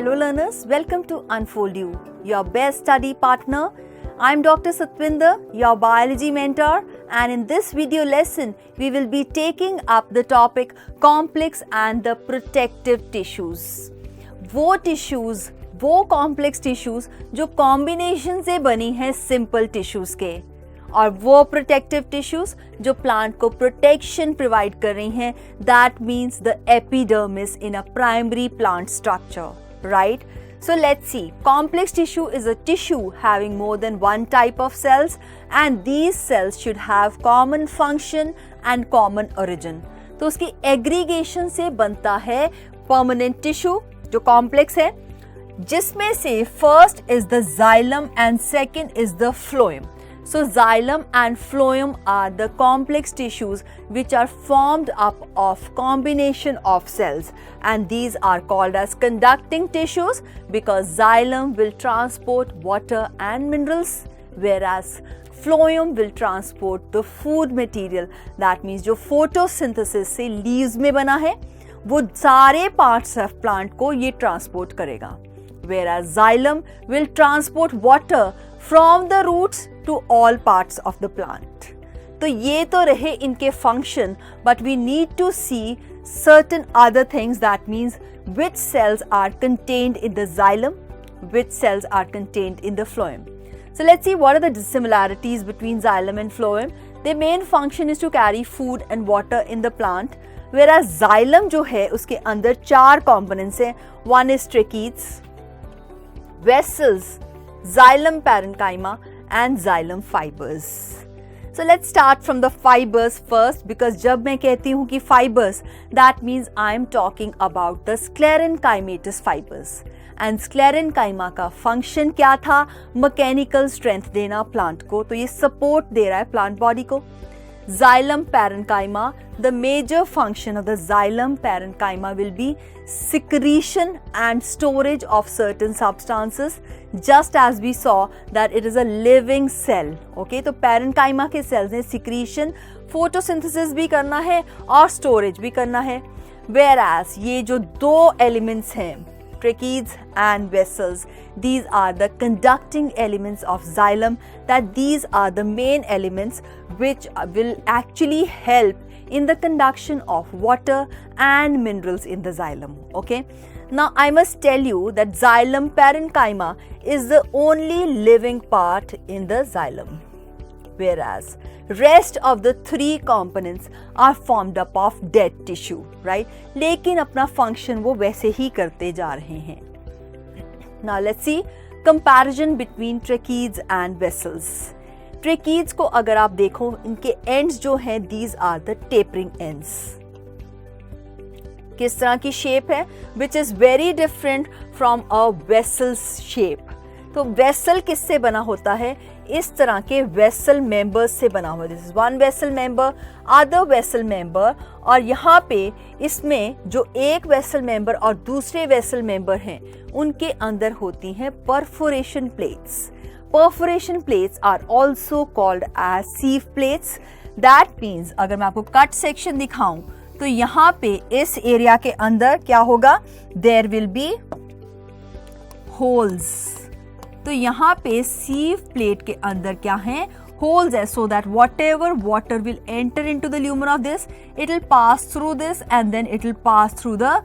Hello learners, welcome to Unfold You, your best study partner. I'm Dr. Satwinder, your biology mentor, and in this video lesson, we will be taking up the topic complex and the protective tissues. वो complex tissues जो combination से बनी है simple tissues के, और वो protective tissues जो plant को protection provide कर रही हैं, that means the epidermis in a primary plant structure, right? So let's see. Complex tissue is a tissue having more than one type of cells, and these cells should have common function and common origin. तो उसकी aggregation से बनता है permanent tissue जो complex है, जिसमें से first is the xylem and second is the phloem. So xylem and phloem are the complex tissues which are formed up of combination of cells, and these are called as conducting tissues because xylem will transport water and minerals, whereas phloem will transport the food material. That means जो photosynthesis से leaves में बना है वो सारे parts of plant को ये transport करेगा, whereas xylem will transport water from the roots to all parts of the plant. तो ये तो रहे इनके function, but we need to see certain other things. That means which cells are contained in the xylem, which cells are contained in the phloem. So let's see what are the similarities between xylem and phloem. Their main function is to carry food and water in the plant, whereas xylem जो है उसके अंदर चार components हैं. One is tracheids, vessels, xylem parenchyma and xylem fibers. So let's start from the fibers first, because जब मैं कहती हूँ कि fibers, that means I am talking about the sclerenchymatous fibers. And sclerenchyma का function क्या था? Mechanical strength देना plant को, तो ये support दे रहा है plant body को. Xylem parenchyma, the major function of the xylem parenchyma will be secretion and storage of certain substances, just as we saw that it is a living cell. Okay, तो parenchyma के cells ने secretion, photosynthesis भी करना है और storage भी करना है, whereas ये जो दो elements हैं, tracheids and vessels, these are the conducting elements of xylem, that these are the main elements which will actually help in the conduction of water and minerals in the xylem. Okay, now I must tell you that xylem parenchyma is the only living part in the xylem, whereas rest of the three components are formed up of dead tissue, right? लेकिन अपना function वो वैसे ही करते जा रहे हैं. Now let's see comparison between tracheids and vessels. Tracheids को अगर आप देखो, इनके ends जो हैं, these are the tapering ends. किस तरह की shape है? Which is very different from a vessel's shape. तो vessel किससे बना होता है? इस तरह के vessel members से बना हुआ. This is one vessel member, other vessel member, और यहाँ पे इसमें जो एक vessel member और दूसरे vessel member हैं, उनके अंदर होती हैं perforation plates. Perforation plates are also called as sieve plates. That means अगर मैं आपको cut section दिखाऊं, तो यहाँ पे इस area के अंदर क्या होगा? There will be holes. तो यहाँ पे sieve plate के अंदर क्या है? Holes है, so that whatever water will enter into the lumen of this, it will pass through this and then it will pass through the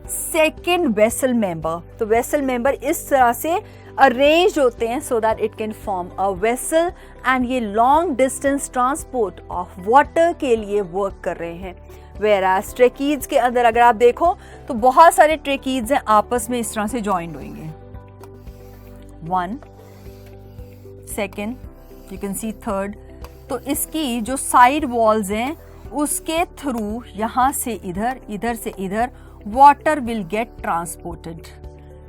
second vessel member. तो vessel member इस तरह से arranged होते हैं so that it can form a vessel, and ये long distance transport of water के लिए work कर रहे हैं. Whereas tracheids के अंदर अगर आप देखो तो बहुत सारे tracheids हैं, आपस में इस तरह से joined होंगे. One, second, you can see third. तो इसकी जो side walls हैं उसके through यहाँ से इधर, इधर से इधर water will get transported.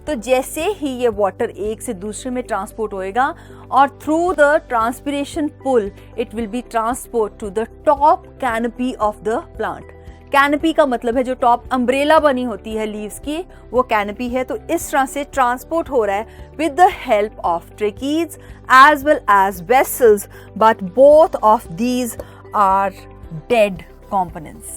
तो जैसे ही ये water एक से दूसरे में transport होएगा और through the transpiration pull it will be transport to the top canopy of the plant. Canopy का मतलब है जो टॉप अम्ब्रेला बनी होती है लीव्स की, वो कैनपी है. तो इस तरह से ट्रांसपोर्ट हो रहा है with the help of tracheids as well as vessels, but both of these are dead components.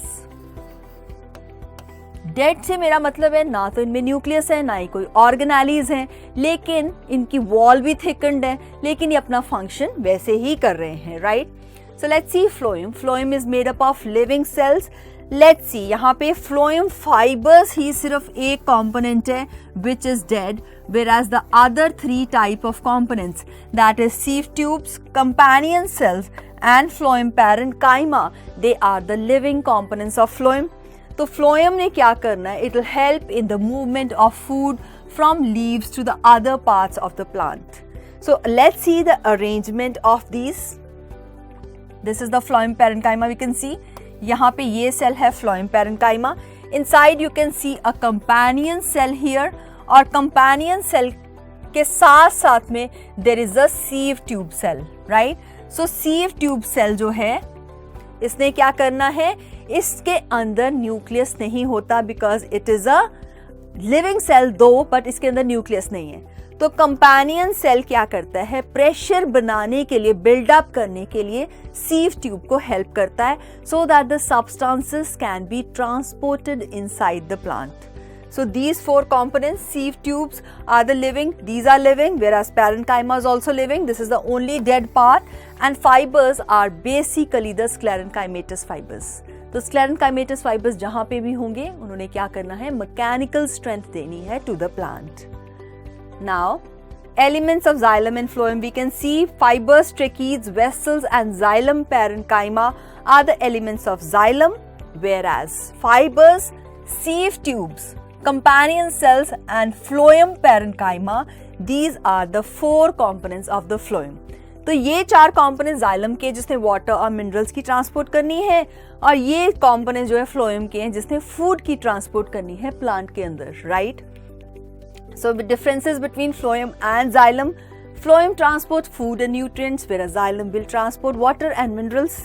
Dead से मेरा मतलब है ना तो इनमें न्यूक्लियस है ना ही कोई ऑर्गेनेलीज हैं, लेकिन इनकी वॉल भी थिकन्ड है, लेकिन ये अपना फंक्शन वैसे ही कर रहे हैं, right. So let's see phloem. Phloem is made up of living cells. Let's see, यहाँ पे फ्लोएम फाइबर्स ही सिर्फ एक कंपोनेंट है which is dead, whereas the other three type of components, that is sieve tubes, companion cells and phloem parenchyma, they are the living components of phloem. तो phloem ने क्या करना है? It will help in the movement of food from leaves to the other parts of the plant. So let's see the arrangement of these. This is the phloem parenchyma. We can see यहाँ पे ये cell है phloem parenchyma. Inside you can see a companion cell here. और companion cell के साथ साथ में there is a sieve tube cell, right. So sieve tube cell जो है, इसने क्या करना है? इसके अंदर न्यूक्लियस नहीं होता because it is a living cell though, but इसके अंदर न्यूक्लियस नहीं है। तो कंपेनियन सेल क्या करता है? प्रेशर बनाने के लिए, बिल्डअप करने के लिए सीव ट्यूब को हेल्प करता है, so that the substances can be transported inside the plant. So these four components, sieve tubes are the living, these are living, whereas parenchyma is also living. This is the only dead part, and fibers are basically the sclerenchymatous fibers. तो sclerenchymatous fibers जहाँ पे भी होंगे उन्होंने क्या करना है? Mechanical strength देनी है to the plant. Now, elements of xylem and phloem, we can see fibers, tracheids, vessels and xylem parenchyma are the elements of xylem, whereas fibers, sieve tubes, companion cells and phloem parenchyma, these are the four components of the phloem. तो ये चार components xylem के जिसने water और minerals की transport करनी है, और ये components जो है phloem के हैं जिसने food की transport करनी है plant के अंदर, right? So the differences between phloem and xylem: phloem transport food and nutrients, whereas xylem will transport water and minerals.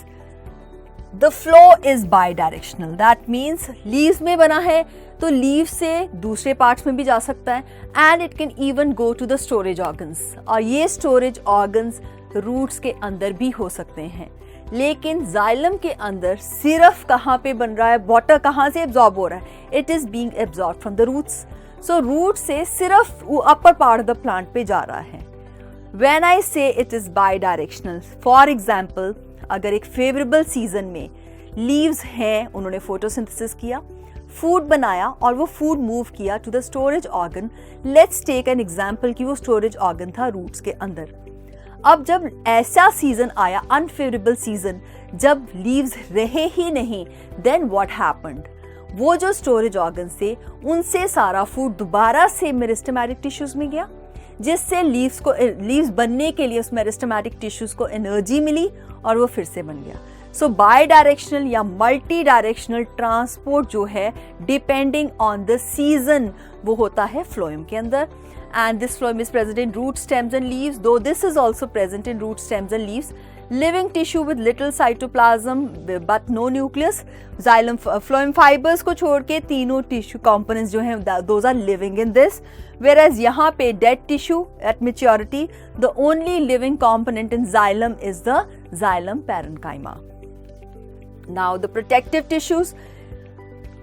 The flow is bidirectional. That means leaves में बना है तो leaves से दूसरे parts में भी जा सकता है, and it can even go to the storage organs. और ये storage organs roots के अंदर भी हो सकते हैं, लेकिन xylem के अंदर सिर्फ कहाँ पे बन रहा है? water कहाँ से absorb हो रहा है? It is being absorbed from the roots. So root से सिर्फ upper part of the plant पे जा रहा है. When I say it is bidirectional, for example, अगर एक फेवरेबल सीजन में लीव्स हैं, उन्होंने फोटोसिंथेसिस किया, फूड बनाया और वो फूड मूव किया to the storage organ. Let's take an example कि वो स्टोरेज ऑर्गन था रूट्स के अंदर. अब जब ऐसा सीजन आया, अनफेवरेबल सीजन, जब लीव्स रहे ही नहीं, देन व्हाट हैपेंड? वो जो स्टोरेज ऑर्गन से उनसे सारा फूड दोबारा से मेरिस्टेमेटिक टिश्यूज में गया, जिससे लीव्स बनने के लिए उस मेरिस्टेमेटिक टिश्यूज को एनर्जी मिली और वो फिर से बन गया. सो बाई डायरेक्शनल या मल्टी डायरेक्शनल ट्रांसपोर्ट जो है डिपेंडिंग ऑन द सीजन वो होता है फ्लोएम के अंदर. And this phloem is present in root stems and leaves, दो this is also present in root stems and leaves. Living tissue with little cytoplasm but no nucleus. Xylem phloem fibres को छोड़ के तीनों tissue components जो हैं those are living in this. Whereas यहाँ पे dead tissue at maturity, the only living component in xylem is the xylem parenchyma. Now the protective tissues,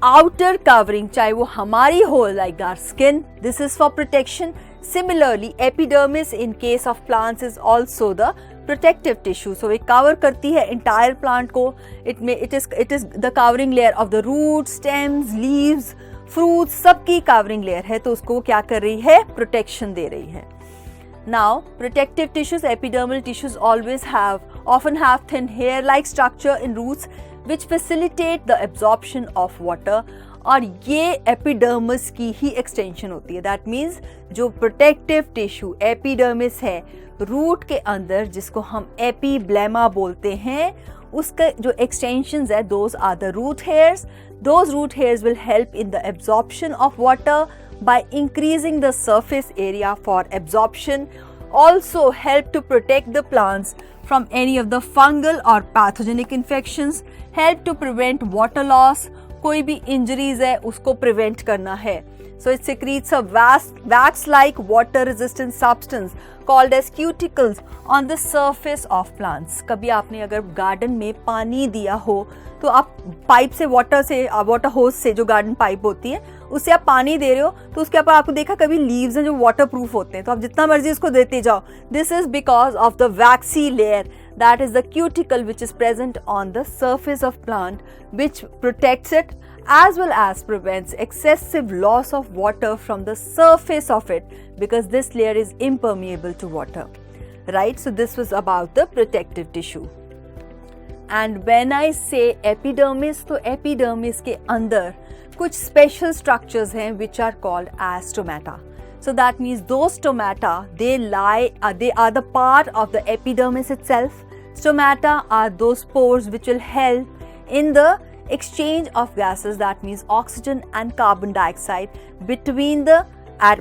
outer covering, चाहे वो हमारी हो like our skin, this is for protection. Similarly, epidermis in case of plants is also the protective tissue. So it cover करती है entire plant को. It is the covering layer of the roots, stems, leaves, fruits, सबकी covering layer है, तो उसको क्या कर रही है? प्रोटेक्शन दे रही है. Now protective tissues, epidermal tissues often have thin hair-like structure in roots which facilitate the absorption of water. और ये एपिडर्मिस की ही एक्सटेंशन होती है. दैट मीन्स जो प्रोटेक्टिव टिश्यू एपिडर्मिस है रूट के अंदर, जिसको हम एपीब्लेमा बोलते हैं, उसका जो एक्सटेंशंस है, those are the root hairs. Those root hairs will help in the absorption of water by increasing the surface area for absorption. Also help to protect the plants from any of the fungal or pathogenic infections. Help to prevent water loss. कोई भी injuries है उसको prevent करना है. So it secretes a wax-like water-resistant substance called as cuticles on the surface of plants. कभी आपने अगर garden में पानी दिया हो तो आप पाइप से वाटर होस से जो गार्डन पाइप होती है उससे आप पानी दे रहे हो तो उसके ऊपर आपको देखा कभी लीव्स हैं जो वाटर प्रूफ होते हैं, तो आप जितना मर्जी उसको देते जाओ. This is because of the waxy layer, that is the cuticle which is present on the surface of plant, which protects it as well as prevents excessive loss of water from the surface of it, because this layer is impermeable to water, right? So this was about the protective tissue. And when I say epidermis, तो epidermis के अंदर कुछ special structures हैं which are called as stomata. So that means those stomata, they are the part of the epidermis itself. Stomata are those pores which will help in the exchange of gases, that means oxygen and carbon dioxide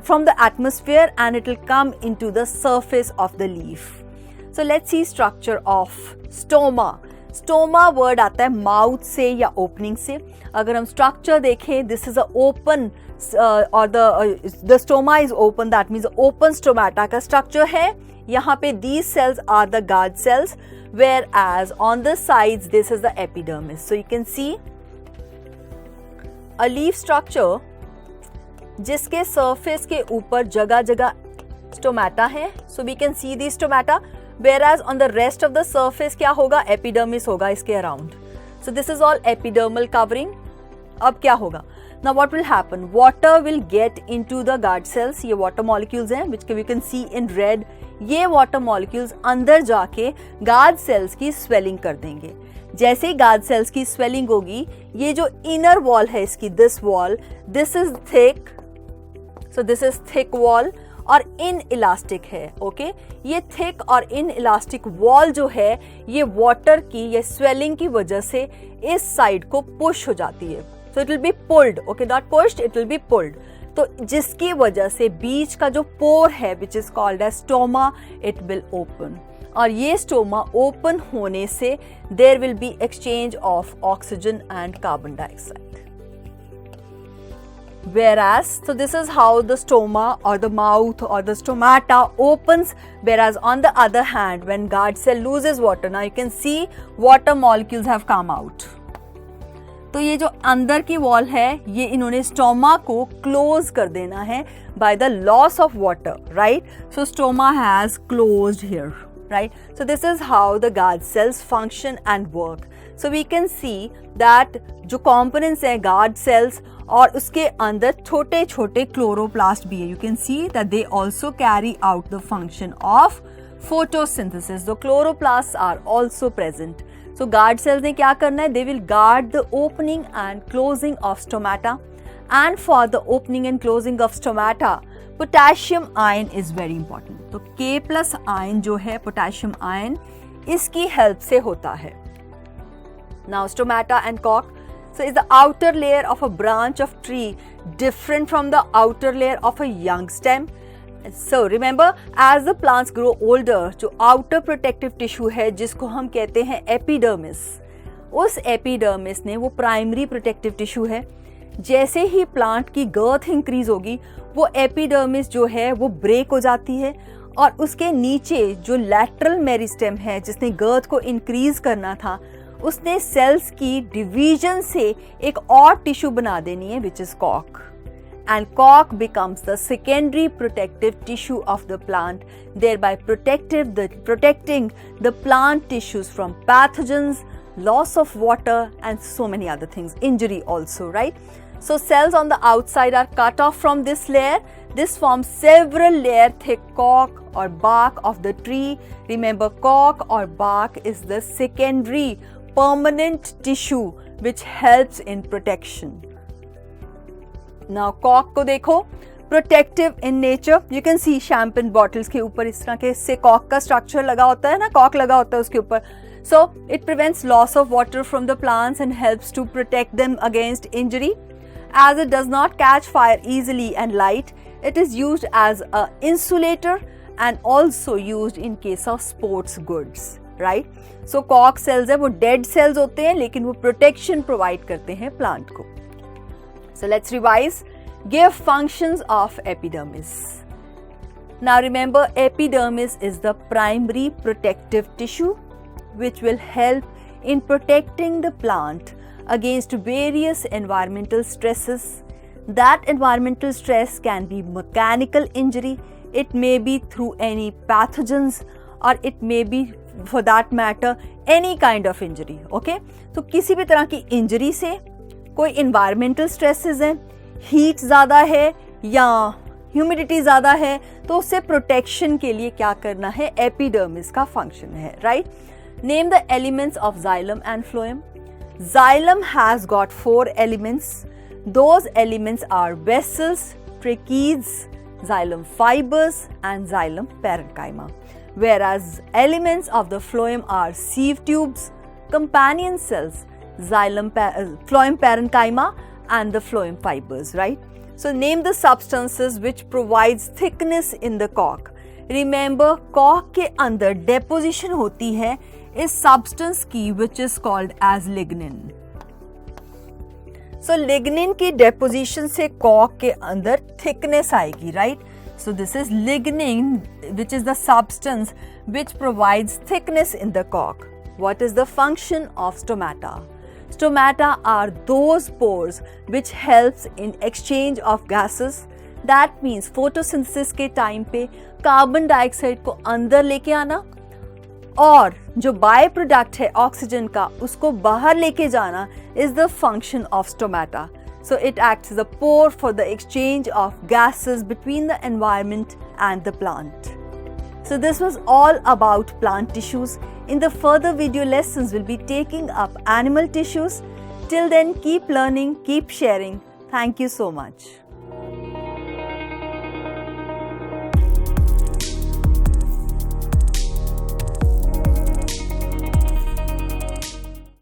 from the atmosphere, and it will come into the surface of the leaf. So let's see structure of stoma. Stoma word आता है mouth से या opening से. अगर हम structure देखें, this is a open or the stoma is open, that means open stomata का structure है. यहाँ पे these cells are the guard cells, whereas on the sides this is the epidermis. So you can see a leaf structure जिसके surface के ऊपर जगह जगह stomata है. So we can see the stomata, whereas on the rest of the surface क्या होगा, epidermis होगा इसके around. So this is all epidermal covering. अब क्या होगा? Now what will happen? Water will get into the guard cells. ये water molecules हैं which we can see in red. ये water molecules अंदर जाके guard cells की swelling कर देंगे. जैसे ही guard cells की swelling होगी, ये जो inner wall है इसकी, this wall, this is thick. So this is thick wall और इन इलास्टिक है. ओके, ये थिक और इन इलास्टिक वॉल जो है ये वाटर की या स्वेलिंग की वजह से इस साइड को पुश हो जाती है. So it will be pulled, okay, not pushed, it will be pulled. तो जिसकी वजह से बीच का जो पोर है which is called as stoma, it will open. और ये स्टोमा ओपन होने से there will be exchange of oxygen and carbon dioxide. Whereas, so this is how the stoma or the mouth or the stomata opens, whereas on the other hand, when guard cell loses water, now you can see water molecules have come out. तो ये जो अंदर की wall है ये इन्होंने stoma को close कर देना है by the loss of water, right? So stoma has closed here, right? So this is how the guard cells function and work. So we can see that जो components हैं guard cells और उसके अंदर छोटे छोटे क्लोरोप्लास्ट भी है. You can see that they also carry out the function of photosynthesis. The chloroplast are also present. So guard cells ने क्या करना है, they will guard the opening and closing of stomata. And for the opening and closing of stomata potassium ion is very important. तो K+ ion जो है potassium ion, इसकी help से होता है. नाउ स्टोमाटा एंड कॉक. So is the outer layer of a branch of tree different from the outer layer of a young stem? So remember, as the plants grow older, जो outer protective tissue है जिसको हम कहते हैं epidermis, उस epidermis ने वो primary protective tissue है. जैसे ही plant की girth increase होगी, वो epidermis जो है वो break हो जाती है और उसके नीचे जो lateral meristem है जिसने girth को increase करना था, उसने सेल्स की डिवीजन से एक और टिश्यू बना देनी है विच इज कॉक. एंड कॉक becomes the secondary protective tissue of the plant, thereby protecting the plant tissues from pathogens, loss of water and so many other things, injury also, right? So cells on the outside are cut off from this layer. This forms several layer thick cork or bark of the tree. Remember, cork or bark is the secondary permanent tissue which helps in protection. Now cork को देखो, protective in nature. You can see champagne bottles के ऊपर इस तरह के से cork का structure लगा होता है ना, cork लगा होता है उसके ऊपर. So it prevents loss of water from the plants and helps to protect them against injury. As it does not catch fire easily and light, it is used as a insulator and also used in case of sports goods, right? So cork cells है वो dead cells होते हैं लेकिन वो protection provide करते हैं plant को. So let's revise. Give functions of epidermis. Now remember, epidermis is the primary protective tissue which will help in protecting the plant against various environmental stresses. That environmental stress can be mechanical injury, it may be through any pathogens, or it may be for that matter any kind of injury. Okay, तो किसी भी तरह की injury से, कोई environmental stresses हैं, heat ज़्यादा है या ह्यूमिडिटी ज़्यादा है, तो उससे प्रोटेक्शन के लिए क्या करना है, एपिडर्मिस का फंक्शन है, right. Name the elements of xylem and phloem. Xylem has got 4 elements. Those elements are vessels, trachees, xylem fibers and xylem parenchyma, whereas elements of the phloem are sieve tubes, companion cells, phloem parenchyma and the phloem fibers, right? So name the substances which provides thickness in the cork. Remember, cork के अंदर deposition होती है इस substance की which is called as lignin. So lignin की deposition से cork के अंदर thickness आएगी, right? So this is lignin, which is the substance which provides thickness in the cork. What is the function of stomata? Stomata are those pores which helps in exchange of gases. That means photosynthesis के time पे carbon dioxide को अंदर लेके आना और जो by product है oxygen का उसको बाहर लेके जाना is the function of stomata. So it acts as a pore for the exchange of gases between the environment and the plant. So this was all about plant tissues. In the further video lessons, we'll be taking up animal tissues. Till then, keep learning, keep sharing. Thank you so much.